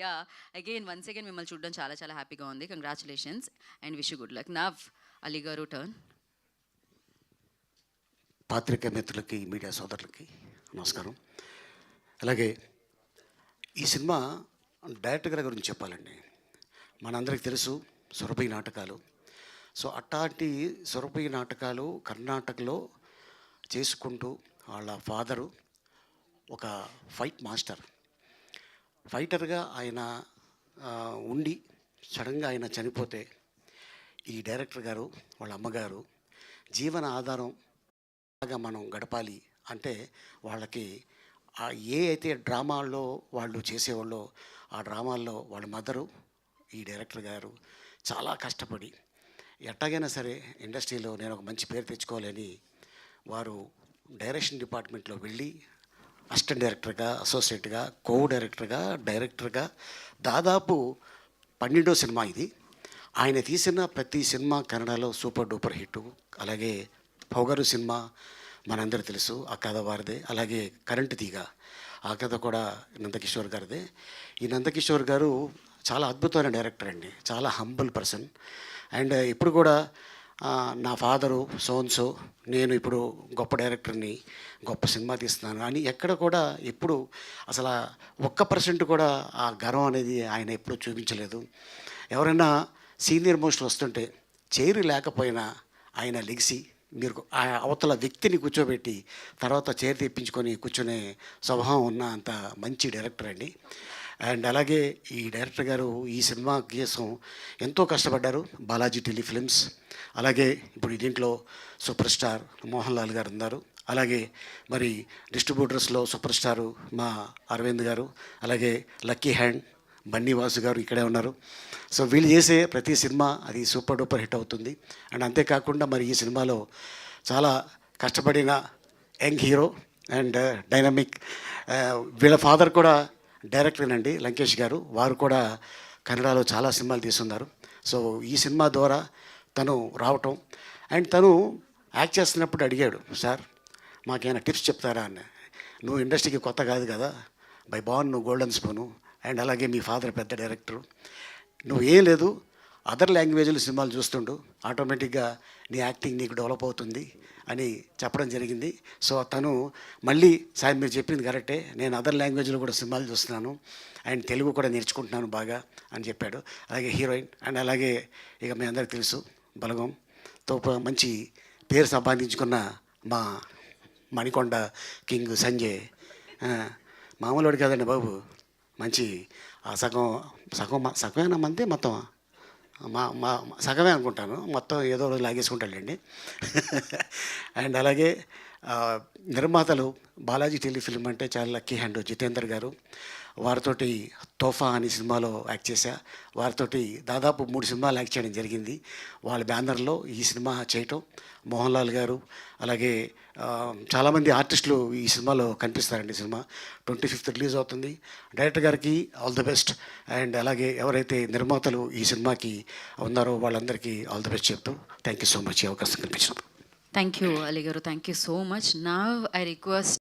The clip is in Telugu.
యాహ్! వన్స్ అగైన్ మిమ్మల్ని చూడడం చాలా చాలా హ్యాపీగా ఉంది. Congratulations and wish you good luck. Now Ali గారు టర్న్. పాత్రికేయ మిత్రులకి, మీడియా సోదరులకి నమస్కారం. అలాగే ఈ సినిమా డైరెక్టర్ గారి గురించి చెప్పాలండి. మనందరికీ తెలుసు సురభి నాటకాలు. సో అట్లాంటి సురభి నాటకాలు కర్ణాటకలో చేసుకుంటూ వాళ్ళ ఫాదరు ఒక ఫైట్ మాస్టర్. ఫైటర్గా ఆయన ఉండి సడన్గా ఆయన చనిపోతే ఈ డైరెక్టర్ గారు వాళ్ళ అమ్మగారు జీవన ఆధారం లాగా మనం గడపాలి అంటే వాళ్ళకి ఏ అయితే డ్రామాల్లో వాళ్ళు చేసేవాళ్ళో ఆ డ్రామాల్లో వాళ్ళ మదరు ఈ డైరెక్టర్ గారు చాలా కష్టపడి ఎట్టాగైనా సరే ఇండస్ట్రీలో నేను ఒక మంచి పేరు తెచ్చుకోవాలని వారు డైరెక్షన్ డిపార్ట్మెంట్లో వెళ్ళి అసిస్టెంట్ డైరెక్టర్గా, అసోసియేట్గా, కో డైరెక్టర్గా దాదాపు 12వ సినిమా ఇది. ఆయన తీసిన ప్రతి సినిమా కన్నడలో సూపర్ డూపర్ హిట్. అలాగే పొగరు సినిమా మనందరూ తెలుసు, ఆ కథ వారిదే. అలాగే కరెంటు తీగ, ఆ కథ కూడా నందకిషోర్ గారిదే. ఈ నందకిషోర్ గారు చాలా అద్భుతమైన డైరెక్టర్ అండి, చాలా హంబుల్ పర్సన్. అండ్ ఇప్పుడు కూడా నా ఫాదరు సోన్సో, నేను ఇప్పుడు గొప్ప డైరెక్టర్ని, గొప్ప సినిమా తీస్తున్నాను అని ఎక్కడ కూడా ఎప్పుడు అసలు 1% కూడా ఆ గర్వం అనేది ఆయన ఎప్పుడూ చూపించలేదు. ఎవరైనా సీనియర్ మోస్ట్ వస్తుంటే చైర్ లేకపోయినా ఆయన లెగిసి మీరు ఆ అవతల వ్యక్తిని కూర్చోబెట్టి తర్వాత చైర్ తెప్పించుకొని కూర్చునే స్వభావం ఉన్న అంత మంచి డైరెక్టర్ అండి. అండ్ అలాగే ఈ డైరెక్టర్ గారు ఈ సినిమా కోసం ఎంతో కష్టపడ్డారు. బాలాజీ టెలిఫిలిమ్స్, అలాగే ఇప్పుడు దీంట్లో సూపర్ స్టార్ మోహన్ లాల్ గారు ఉన్నారు. అలాగే మరి డిస్ట్రిబ్యూటర్స్లో సూపర్ స్టారు మా అరవింద్ గారు, అలాగే లక్కీ హ్యాండ్ బన్నీవాసు గారు ఇక్కడే ఉన్నారు. సో వీళ్ళు చేసే ప్రతి సినిమా అది సూపర్ డూపర్ హిట్ అవుతుంది. అండ్ అంతేకాకుండా మరి ఈ సినిమాలో చాలా కష్టపడిన యంగ్ హీరో అండ్ డైనమిక్, వీళ్ళ ఫాదర్ కూడా డైరెక్టరేనండి లంకేష్ గారు. వారు కూడా కన్నడలో చాలా సినిమాలు తీస్తున్నారు. సో ఈ సినిమా ద్వారా తను రావటం అండ్ తను యాక్ట్ చేస్తున్నప్పుడు అడిగాడు, సార్ మాకేమైనా టిప్స్ చెప్తారా అని. నువ్వు ఇండస్ట్రీకి కొత్త కాదు కదా, బై బాన్ నువ్వు గోల్డెన్ స్పూను, అండ్ అలాగే మీ ఫాదర్ పెద్ద డైరెక్టరు, నువ్వు ఏం లేదు అదర్ లాంగ్వేజ్లో సినిమాలు చూస్తుండు, ఆటోమేటిక్గా నీ యాక్టింగ్ నీకు డెవలప్ అవుతుంది అని చెప్పడం జరిగింది. సో తను మళ్ళీ సార్ మీరు చెప్పింది కరెక్టే, నేను అదర్ లాంగ్వేజ్లో కూడా సినిమాలు చూస్తున్నాను అండ్ తెలుగు కూడా నేర్చుకుంటున్నాను బాగా అని చెప్పాడు. అలాగే హీరోయిన్ అండ్ అలాగే ఇక మీ అందరికి తెలుసు బలగంతో మంచి పేరు సంపాదించుకున్న మా మణికొండ కింగ్ సంజయ్, మామూలువాడు కదండి బాబు, మంచి సగమేనా మంది మొత్తం మా సగమే అనుకుంటాను, మొత్తం ఏదో రోజు లాగేసుకుంటాడండి. అండ్ అలాగే నిర్మాతలు బాలాజీ టెలిఫిల్మ్ అంటే చాలా లక్కీ హ్యాండ్ జితేందర్ గారు, వారితోటి తోఫా అనే సినిమాలో యాక్ట్ చేశా. వారితోటి దాదాపు 3 సినిమాలు యాక్ట్ చేయడం జరిగింది. వాళ్ళ బ్యానర్లో ఈ సినిమా చేయటం, మోహన్ లాల్ గారు అలాగే చాలామంది ఆర్టిస్టులు ఈ సినిమాలో కనిపిస్తారండి. సినిమా 25th రిలీజ్ అవుతుంది. డైరెక్టర్ గారికి ఆల్ ది బెస్ట్. అండ్ అలాగే ఎవరైతే నిర్మాతలు ఈ సినిమాకి ఉన్నారో వాళ్ళందరికీ ఆల్ ది బెస్ట్ చెప్తూ థ్యాంక్ యూ సో మచ్ ఈ అవకాశం కల్పించినప్పుడు. థ్యాంక్ యూ అలీ గారు, thank you so much. Now I request